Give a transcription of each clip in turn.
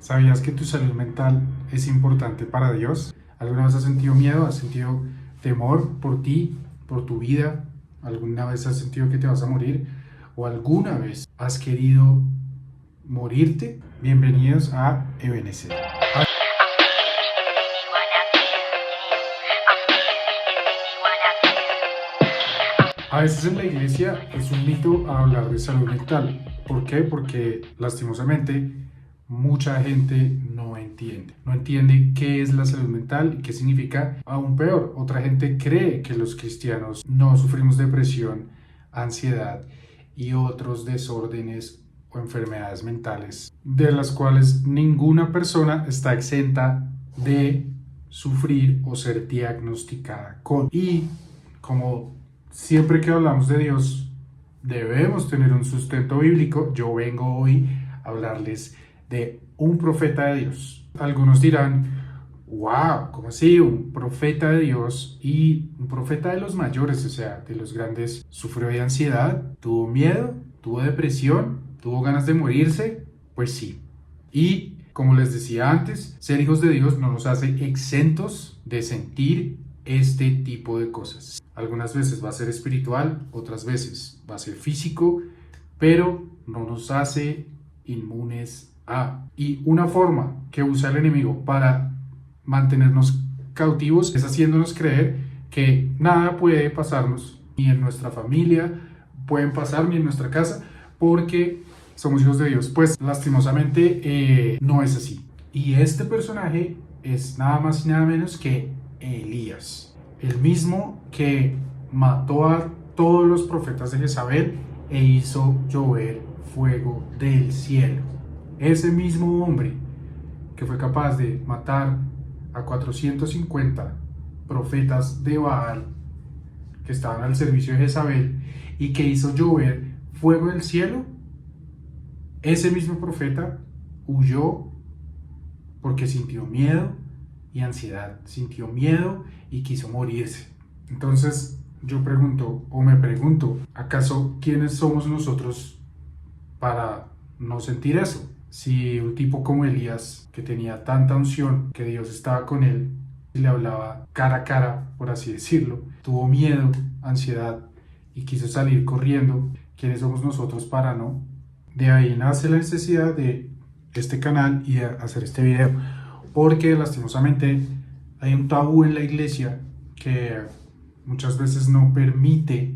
¿Sabías que tu salud mental es importante para Dios? ¿Alguna vez has sentido miedo? ¿Has sentido temor por ti, por tu vida? ¿Alguna vez has sentido que te vas a morir? ¿O alguna vez has querido morirte? Bienvenidos a Ebenezer. A veces en la iglesia es un mito hablar de salud mental. ¿Por qué? Porque lastimosamente mucha gente no entiende. No entiende qué es la salud mental y qué significa. Aún peor, otra gente cree que los cristianos no sufrimos depresión, ansiedad y otros desórdenes o enfermedades mentales, de las cuales ninguna persona está exenta de sufrir o ser diagnosticada con. Y como siempre que hablamos de Dios, debemos tener un sustento bíblico. Yo vengo hoy a hablarles de un profeta de Dios. Algunos dirán, wow, ¿cómo así? Un profeta de Dios y un profeta de los mayores, o sea, de los grandes. ¿Sufrió de ansiedad? ¿Tuvo miedo? ¿Tuvo depresión? ¿Tuvo ganas de morirse? Pues sí. Y como les decía antes, ser hijos de Dios no nos hace exentos de sentir este tipo de cosas. Algunas veces va a ser espiritual, otras veces va a ser físico, pero no nos hace inmunes a. Y una forma que usa el enemigo para mantenernos cautivos es haciéndonos creer que nada puede pasarnos, ni en nuestra familia pueden pasar, ni en nuestra casa, porque somos hijos de Dios. Pues lastimosamente no es así. Y este personaje es nada más y nada menos que Elías, el mismo que mató a todos los profetas de Jezabel e hizo llover fuego del cielo. Ese mismo hombre que fue capaz de matar a 450 profetas de Baal que estaban al servicio de Jezabel y que hizo llover fuego del cielo, ese mismo profeta huyó porque sintió miedo y ansiedad, sintió miedo y quiso morirse. Entonces yo pregunto, o me pregunto, ¿acaso quiénes somos nosotros para no sentir eso? Si un tipo como Elías, que tenía tanta unción, que Dios estaba con él y le hablaba cara a cara, por así decirlo, tuvo miedo, ansiedad y quiso salir corriendo, ¿quiénes somos nosotros para no? De ahí nace la necesidad de este canal y de hacer este video, porque lastimosamente hay un tabú en la iglesia que muchas veces no permite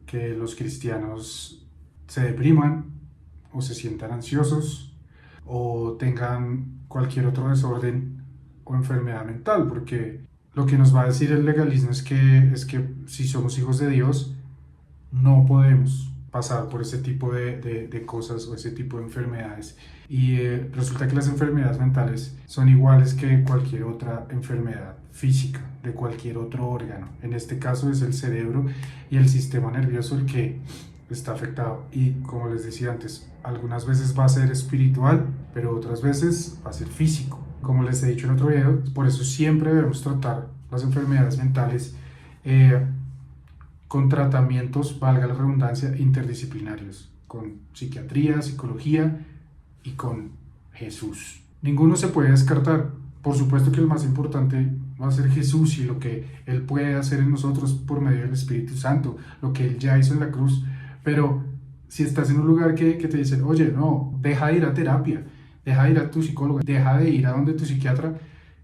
que los cristianos se depriman o se sientan ansiosos o tengan cualquier otro desorden o enfermedad mental, porque lo que nos va a decir el legalismo es que si somos hijos de Dios no podemos pasar por ese tipo de cosas o ese tipo de enfermedades. Y resulta que las enfermedades mentales son iguales que cualquier otra enfermedad física de cualquier otro órgano. En este caso es el cerebro y el sistema nervioso el que está afectado. Y como les decía antes, algunas veces va a ser espiritual, pero otras veces va a ser físico. Como les he dicho en otro video, por eso siempre debemos tratar las enfermedades mentales con tratamientos, valga la redundancia, interdisciplinarios, con psiquiatría, psicología y con Jesús. Ninguno se puede descartar. Por supuesto que el más importante va a ser Jesús y lo que Él puede hacer en nosotros por medio del Espíritu Santo, lo que Él ya hizo en la cruz. Pero si estás en un lugar que te dicen, oye, no, deja de ir a terapia, deja de ir a tu psicólogo, deja de ir a donde tu psiquiatra,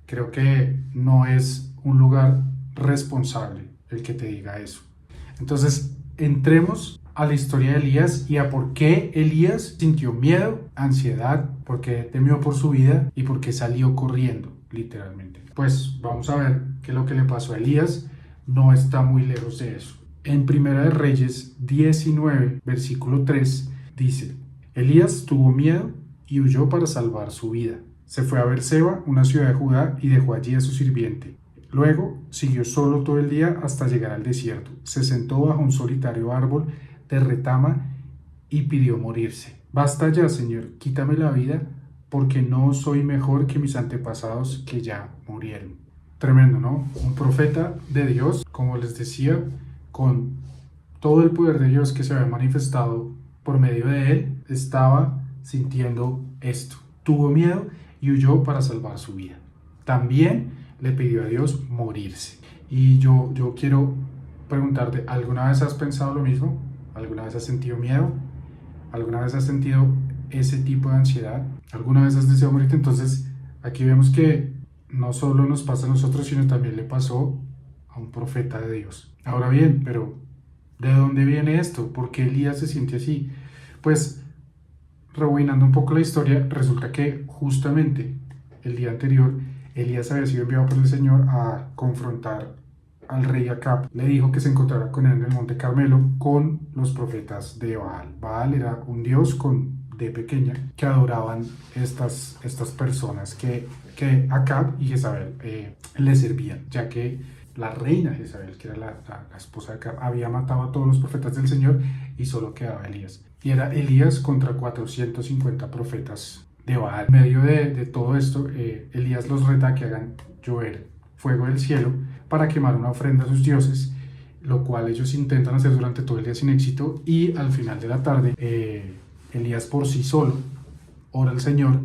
creo que no es un lugar responsable el que te diga eso. Entonces, entremos a la historia de Elías y a por qué Elías sintió miedo, ansiedad, por qué temió por su vida y por qué salió corriendo, literalmente. Pues vamos a ver que lo que le pasó a Elías no está muy lejos de eso. En Primera de Reyes 19, versículo 3, dice: Elías tuvo miedo y huyó para salvar su vida. Se fue a Beerseba, una ciudad de Judá, y dejó allí a su sirviente. Luego siguió solo todo el día hasta llegar al desierto. Se sentó bajo un solitario árbol de retama y pidió morirse. Basta ya, Señor, quítame la vida, porque no soy mejor que mis antepasados que ya murieron. Tremendo, ¿no? Un profeta de Dios, como les decía, con todo el poder de Dios que se había manifestado por medio de él, estaba sintiendo esto. Tuvo miedo y huyó para salvar su vida. También le pidió a Dios morirse. Y yo quiero preguntarte, ¿alguna vez has pensado lo mismo? ¿Alguna vez has sentido miedo? ¿Alguna vez has sentido ese tipo de ansiedad? ¿Alguna vez has deseado morirte? Entonces, aquí vemos que no solo nos pasa a nosotros, sino también le pasó a un profeta de Dios. Ahora bien, pero ¿de dónde viene esto? ¿Por qué Elías se siente así? Pues, rebobinando un poco la historia, resulta que justamente el día anterior, Elías había sido enviado por el Señor a confrontar al rey Acab. Le dijo que se encontrara con él en el monte Carmelo con los profetas de Baal. Baal era un dios con D pequeña que adoraban estas personas que Acab y Jezabel le servían, ya que la reina Jezabel, que era la esposa de Acab, había matado a todos los profetas del Señor y solo quedaba Elías. Y era Elías contra 450 profetas de Baal. En medio de todo esto, Elías los reta a que hagan llover fuego del cielo para quemar una ofrenda a sus dioses, lo cual ellos intentan hacer durante todo el día sin éxito, y al final de la tarde Elías por sí solo ora al Señor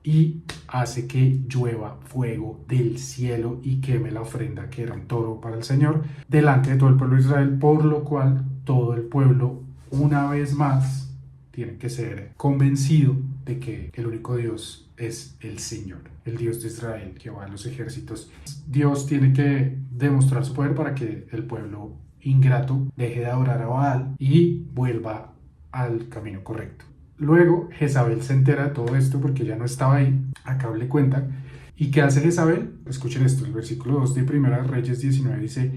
y hace que llueva fuego del cielo y queme la ofrenda, que era un toro para el Señor, delante de todo el pueblo de Israel, por lo cual todo el pueblo una vez más tiene que ser convencido de que el único Dios es el Señor, el Dios de Israel, que va a los ejércitos. Dios tiene que demostrar su poder para que el pueblo ingrato deje de adorar a Baal y vuelva al camino correcto. Luego Jezabel se entera de todo esto porque ya no estaba ahí. Acab le cuenta. ¿Y qué hace Jezabel? Escuchen esto, el versículo 2 de Primera Reyes 19 dice: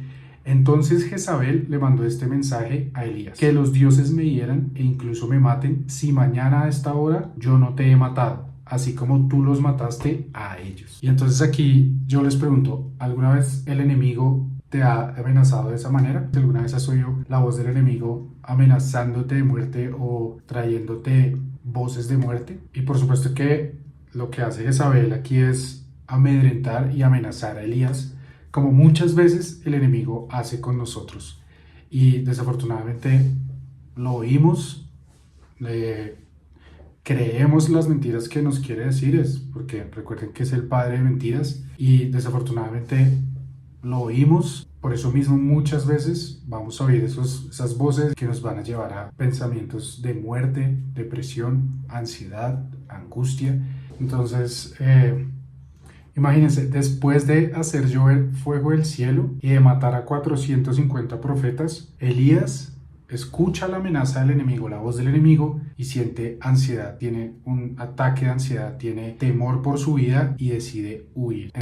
entonces Jezabel le mandó este mensaje a Elías: que los dioses me hieran e incluso me maten si mañana a esta hora yo no te he matado, así como tú los mataste a ellos. Y entonces aquí yo les pregunto, ¿alguna vez el enemigo te ha amenazado de esa manera? ¿Alguna vez has oído la voz del enemigo amenazándote de muerte o trayéndote voces de muerte? Y por supuesto que lo que hace Jezabel aquí es amedrentar y amenazar a Elías, como muchas veces el enemigo hace con nosotros. Y desafortunadamente lo oímos, creemos las mentiras que nos quiere decir, porque recuerden que es el padre de mentiras, y desafortunadamente lo oímos. Por eso mismo muchas veces vamos a oír esas voces que nos van a llevar a pensamientos de muerte, depresión, ansiedad, angustia. Entonces, imagínense, después de hacer llover fuego del cielo y de matar a 450 profetas, Elías escucha la amenaza del enemigo, la voz del enemigo, y siente ansiedad, tiene un ataque de ansiedad, tiene temor por su vida y decide huir.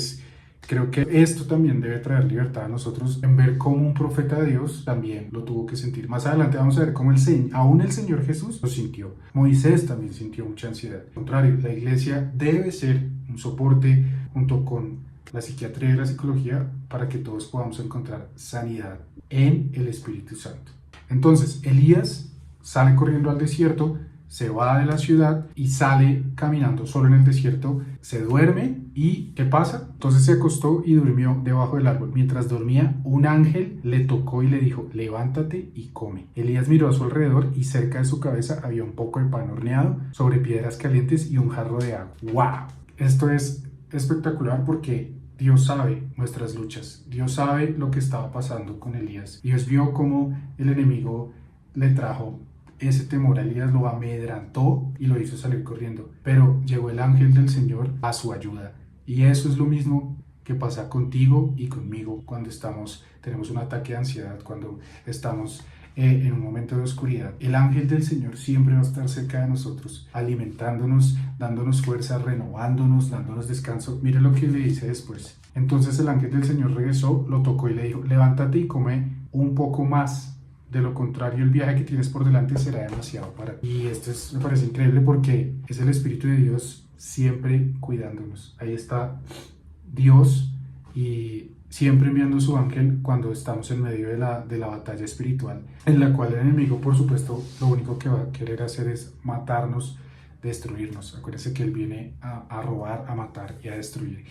Creo que esto también debe traer libertad a nosotros en ver cómo un profeta de Dios también lo tuvo que sentir. Más adelante vamos a ver cómo aún el Señor Jesús lo sintió. Moisés también sintió mucha ansiedad. Al contrario, la iglesia debe ser un soporte junto con la psiquiatría y la psicología para que todos podamos encontrar sanidad en el Espíritu Santo. Entonces, Elías sale corriendo al desierto, se va de la ciudad y sale caminando solo en el desierto, se duerme y ¿qué pasa? Entonces se acostó y durmió debajo del árbol. Mientras dormía, un ángel le tocó y le dijo: levántate y come. Elías miró a su alrededor y cerca de su cabeza había un poco de pan horneado sobre piedras calientes y un jarro de agua. ¡Wow! Esto es espectacular porque Dios sabe nuestras luchas. Dios sabe lo que estaba pasando con Elías. Dios vio cómo el enemigo le trajo ese temor a Elías, lo amedrantó y lo hizo salir corriendo. Pero llegó el ángel del Señor a su ayuda. Y eso es lo mismo que pasa contigo y conmigo cuando tenemos un ataque de ansiedad, cuando estamos en un momento de oscuridad. El ángel del Señor siempre va a estar cerca de nosotros, alimentándonos, dándonos fuerza, renovándonos, dándonos descanso. Mire lo que le dice después. Entonces el ángel del Señor regresó, lo tocó y le dijo: levántate y come un poco más. De lo contrario, el viaje que tienes por delante será demasiado para ti. Y esto me parece increíble porque es el Espíritu de Dios siempre cuidándonos. Ahí está Dios y siempre enviando su ángel cuando estamos en medio de la batalla espiritual, en la cual el enemigo, por supuesto, lo único que va a querer hacer es matarnos, destruirnos. Acuérdense que él viene a robar, a matar y a destruir.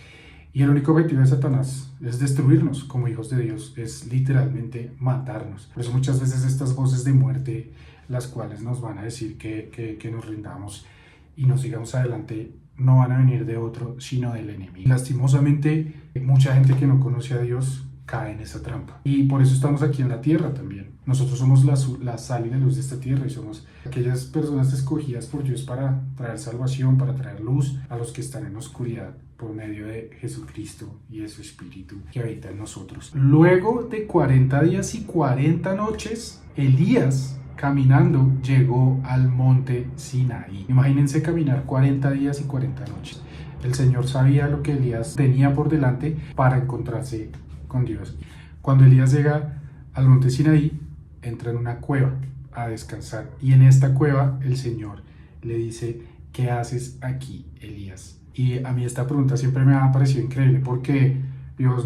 Y el único objetivo de Satanás es destruirnos como hijos de Dios, es literalmente matarnos. Por eso muchas veces estas voces de muerte, las cuales nos van a decir que nos rindamos y no sigamos adelante, no van a venir de otro, sino del enemigo. Lastimosamente, mucha gente que no conoce a Dios cae en esa trampa. Y por eso estamos aquí en la tierra también. Nosotros somos la sal y la luz de esta tierra y somos aquellas personas escogidas por Dios para traer salvación, para traer luz a los que están en oscuridad por medio de Jesucristo y de su Espíritu que habita en nosotros. Luego de 40 días y 40 noches, Elías caminando llegó al monte Sinaí. Imagínense caminar 40 días y 40 noches. El Señor sabía lo que Elías tenía por delante para encontrarse con Dios. Cuando Elías llega al monte Sinaí, entra en una cueva a descansar. Y en esta cueva el Señor le dice: ¿qué haces aquí, Elías? Y a mí esta pregunta siempre me ha parecido increíble porque Dios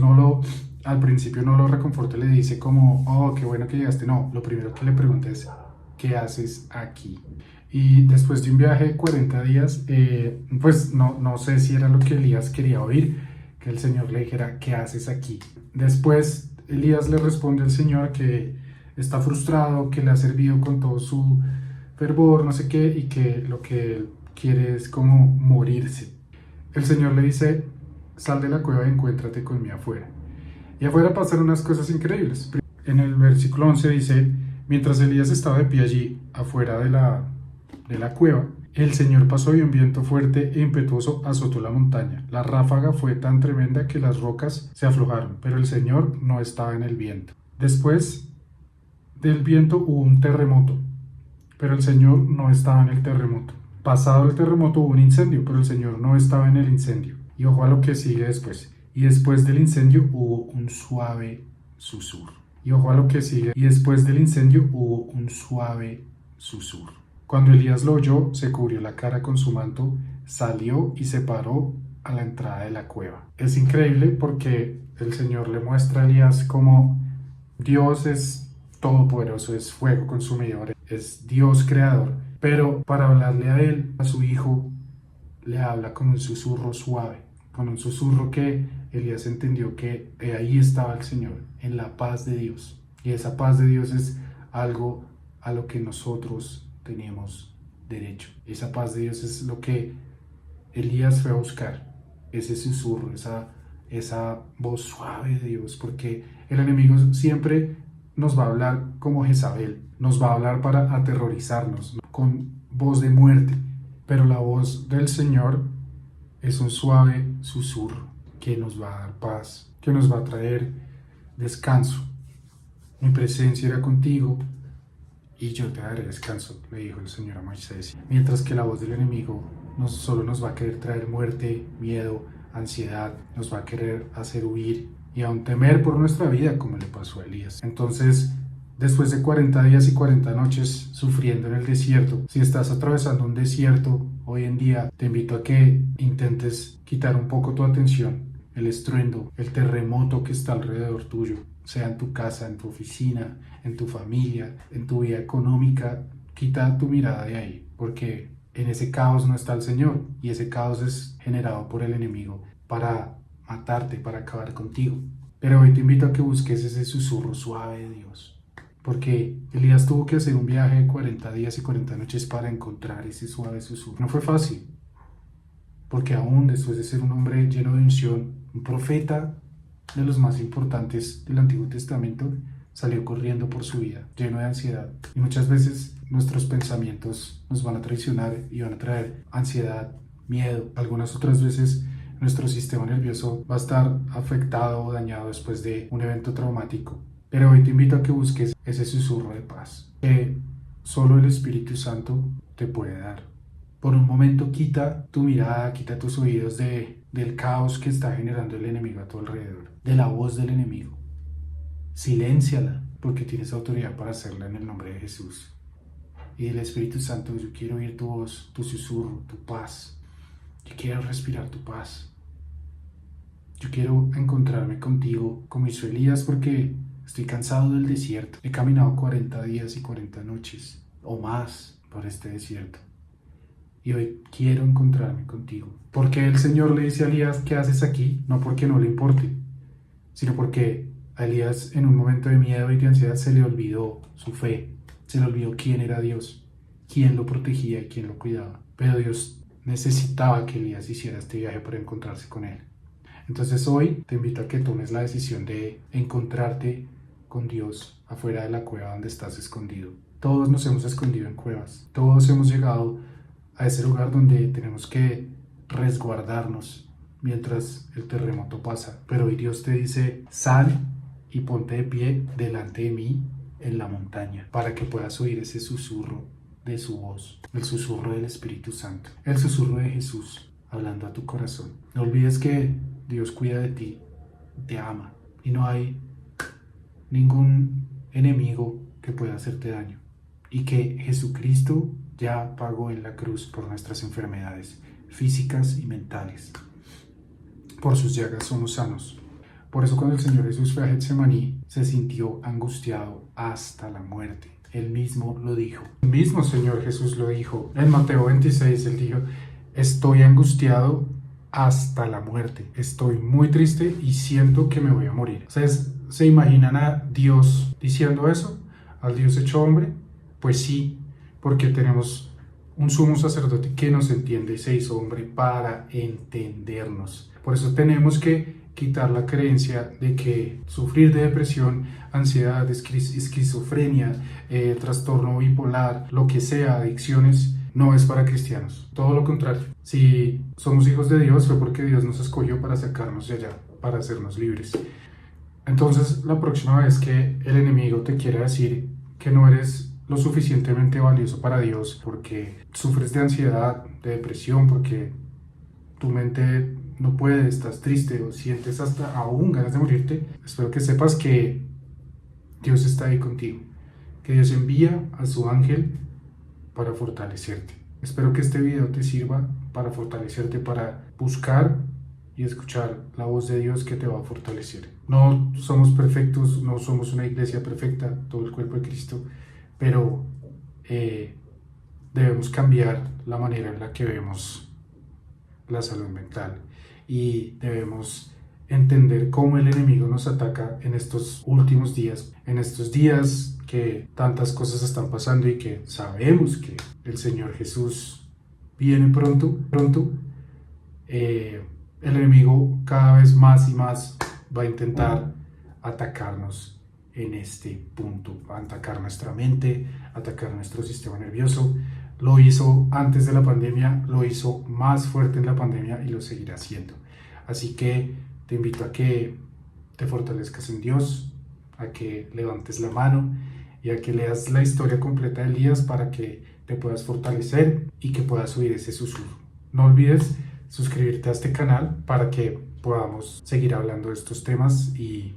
al principio no lo reconforta, le dice como: oh, qué bueno que llegaste. No, lo primero que le pregunta es: ¿qué haces aquí? Y después de un viaje de 40 días, pues no sé si era lo que Elías quería oír, que el Señor le dijera: ¿qué haces aquí? Después Elías le responde al Señor que está frustrado, que le ha servido con todo su fervor, no sé qué, y que lo que él quiere es como morirse. El Señor le dice: sal de la cueva y encuéntrate conmigo afuera. Y afuera pasan unas cosas increíbles. En el versículo 11 dice: mientras Elías estaba de pie allí, afuera de la cueva, el Señor pasó y un viento fuerte e impetuoso azotó la montaña. La ráfaga fue tan tremenda que las rocas se aflojaron, pero el Señor no estaba en el viento. Después del viento hubo un terremoto, pero el Señor no estaba en el terremoto. Pasado el terremoto hubo un incendio, pero el Señor no estaba en el incendio. Y ojo a lo que sigue después. Y después del incendio hubo un suave susurro. Y ojo a lo que sigue. Y después del incendio hubo un suave susurro. Cuando Elías lo oyó, se cubrió la cara con su manto, salió y se paró a la entrada de la cueva. Es increíble porque el Señor le muestra a Elías cómo Dios es todopoderoso, es fuego consumidor, es Dios creador. Pero para hablarle a él, a su hijo, le habla con un susurro suave, con un susurro que Elías entendió que ahí estaba el Señor, en la paz de Dios. Y esa paz de Dios es algo a lo que nosotros tenemos derecho. Esa paz de Dios es lo que Elías fue a buscar, ese susurro, esa voz suave de Dios, porque el enemigo siempre nos va a hablar como Jezabel, nos va a hablar para aterrorizarnos, con voz de muerte, pero la voz del Señor es un suave susurro que nos va a dar paz, que nos va a traer descanso. Mi presencia irá contigo y yo te daré descanso, le dijo el Señor a Moisés. Mientras que la voz del enemigo solo nos va a querer traer muerte, miedo, ansiedad, nos va a querer hacer huir y aún temer por nuestra vida, como le pasó a Elías. Entonces, después de 40 días y 40 noches sufriendo en el desierto, si estás atravesando un desierto hoy en día, te invito a que intentes quitar un poco tu atención, el estruendo, el terremoto que está alrededor tuyo, sea en tu casa, en tu oficina, en tu familia, en tu vida económica. Quita tu mirada de ahí, porque en ese caos no está el Señor, y ese caos es generado por el enemigo para matarte, para acabar contigo. Pero hoy te invito a que busques ese susurro suave de Dios, porque Elías tuvo que hacer un viaje de 40 días y 40 noches para encontrar ese suave susurro. No fue fácil, porque aún después de ser un hombre lleno de unción, un profeta de los más importantes del Antiguo Testamento, salió corriendo por su vida, lleno de ansiedad. Y muchas veces nuestros pensamientos nos van a traicionar y van a traer ansiedad, miedo. Algunas otras veces nuestro sistema nervioso va a estar afectado o dañado después de un evento traumático. Pero hoy te invito a que busques ese susurro de paz que solo el Espíritu Santo te puede dar. Por un momento quita tu mirada, quita tus oídos del caos que está generando el enemigo a tu alrededor, de la voz del enemigo. Silénciala, porque tienes autoridad para hacerla en el nombre de Jesús. Y del Espíritu Santo, yo quiero oír tu voz, tu susurro, tu paz. Yo quiero respirar tu paz. Yo quiero encontrarme contigo como hizo Elías, porque estoy cansado del desierto. He caminado 40 días y 40 noches o más por este desierto. Y hoy quiero encontrarme contigo. Porque el Señor le dice a Elías: ¿qué haces aquí? No porque no le importe, sino porque a Elías, en un momento de miedo y de ansiedad, se le olvidó su fe, se le olvidó quién era Dios, quién lo protegía y quién lo cuidaba. Pero Dios necesitaba que Elías hiciera este viaje para encontrarse con él. Entonces hoy te invito a que tomes la decisión de encontrarte con Dios afuera de la cueva donde estás escondido. Todos nos hemos escondido en cuevas. Todos hemos llegado a ese lugar donde tenemos que resguardarnos mientras el terremoto pasa. Pero hoy Dios te dice, sal y ponte de pie delante de mí en la montaña para que puedas oír ese susurro de su voz, el susurro del Espíritu Santo, el susurro de Jesús hablando a tu corazón. No olvides que Dios cuida de ti, te ama y no hay ningún enemigo que pueda hacerte daño y que Jesucristo ya pagó en la cruz por nuestras enfermedades físicas y mentales. Por sus llagas somos sanos. Por eso cuando el Señor Jesús fue a Getsemaní se sintió angustiado hasta la muerte. Él mismo lo dijo. El mismo Señor Jesús lo dijo. En Mateo 26 Él dijo, estoy angustiado hasta la muerte. Estoy muy triste y siento que me voy a morir. ¿Ustedes se imaginan a Dios diciendo eso? ¿Al Dios hecho hombre? Pues sí, porque tenemos un sumo sacerdote que nos entiende y se hizo hombre para entendernos. Por eso tenemos que quitar la creencia de que sufrir de depresión, ansiedad, esquizofrenia, trastorno bipolar, lo que sea, adicciones, no es para cristianos. Todo lo contrario. Si somos hijos de Dios fue porque Dios nos escogió para sacarnos de allá, para hacernos libres. Entonces, la próxima vez que el enemigo te quiera decir que no eres lo suficientemente valioso para Dios porque sufres de ansiedad, de depresión, porque tu mente no puede, estás triste o sientes hasta aún ganas de morirte, espero que sepas que Dios está ahí contigo, que Dios envía a su ángel para fortalecerte. Espero que este video te sirva para fortalecerte, para buscar y escuchar la voz de Dios que te va a fortalecer. No somos perfectos, no somos una iglesia perfecta, todo el cuerpo de Cristo, pero debemos cambiar la manera en la que vemos la salud mental y debemos entender cómo el enemigo nos ataca en estos últimos días, en estos días que tantas cosas están pasando y que sabemos que el Señor Jesús viene pronto. El enemigo cada vez más y más va a intentar atacarnos en este punto, va a atacar nuestra mente, atacar nuestro sistema nervioso. Lo hizo antes de la pandemia, lo hizo más fuerte en la pandemia y lo seguirá haciendo. Así que te invito a que te fortalezcas en Dios, a que levantes la mano y a que leas la historia completa de Elías para que te puedas fortalecer y que puedas oír ese susurro. No olvides suscribirte a este canal para que podamos seguir hablando de estos temas y